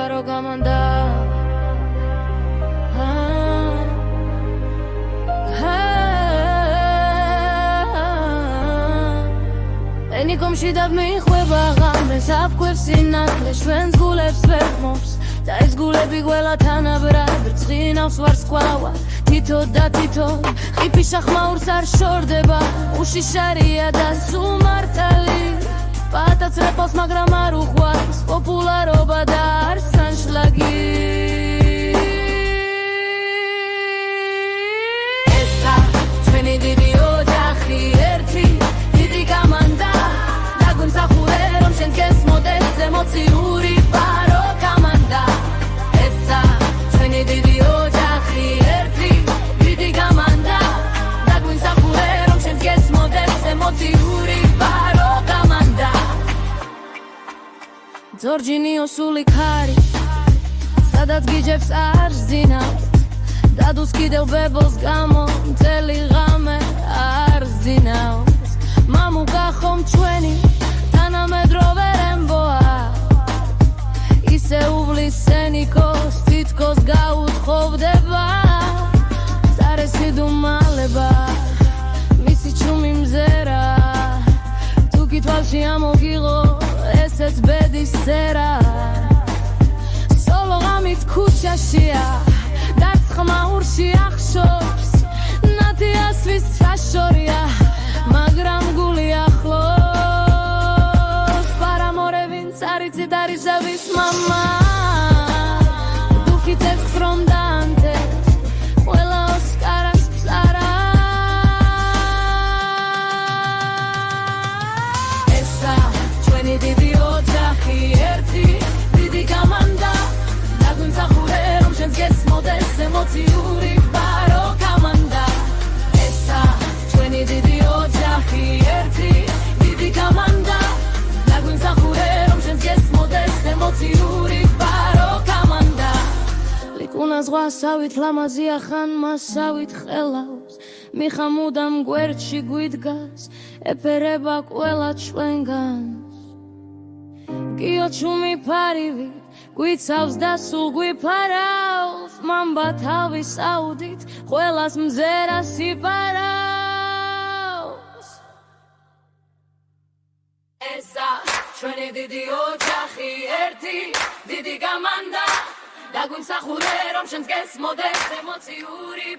ბარო გამანდა ენიკომში დამიხვება ღამეს აფქვევს სინათლე ჩვენს გულებს ვერ ხმობს და ეს გულები ყველა თანაბრად ბრწყინავს ვარსკვლავა თითო და თითო ყიფიშა ხმაურს არ შორდება უშიშარია და სულ მართალი პატაც რეპოს მაგრამ არ უყვარს პოპულარობა და არც ანშლაგი ესა ჩვენი დიდი ოჯახი ერთი დიდი გამანდა დაგვიმსახურე რომ შენს გესმოდეს ემოციური ბარო გამანდა ესა ჩვენი დიდი ოჯახი ერთი დიდი გამანდა დაგვიმსახურე რომ შენს გესმოდეს ემოციური ბარო გამანდა Giorginio suli cari სადაც გიჯებს არ ზინავს დადუს კიდევ ბებოს გამო მთელი ღამე არ ზინავს მამუკა ხომ ჩვენი თანამედროვე რემბოა ისე უვლის სენიკოს თითქოს გაუთხოვდება წარესი დუმალება მისი ჩუმი მზერა თუ კითვალში ამოგიღო ესეც ბედის სერა სოლო ღამით ქუჩაშია დაც ხმაურში ახშობს ნათი ასვის საშორია მაგრამ გული ახლოს პარამორე ვინც არიცით არის ჟავის მამა დუქით ეცს რომ დაანთებს ყველა ოსკარას ფსარა ესა ჩვენი დიდი ოჯახი ერთი დიდი გამანდა დაგვიმსახურე რომ შენს გესმოდეს ემოციური ბარო გამანდა ესა ჩვენი დიდი ოჯახი ერთი დიდი გამანდა დაგვიმსახურე რომ შენს გესმოდეს ემოციური ბარო გამანდა ლიკუნა ზღვასავით ლამაზია ხან მასავით ხელავს მიხა მუდამ გვერდში გვიდგას ეფერება ყველა ჩვენგანს გიო ჩუმი ფარივი გვიცავს და სულ გვიფარავს მამბა თავის აუდით ყველას მზერას იპარავს ესა ჩვენი დიდი ოჯახი ერთი დიდი გამანდა დაგვიმსახურე რომ შენს გესმოდეს ემოციური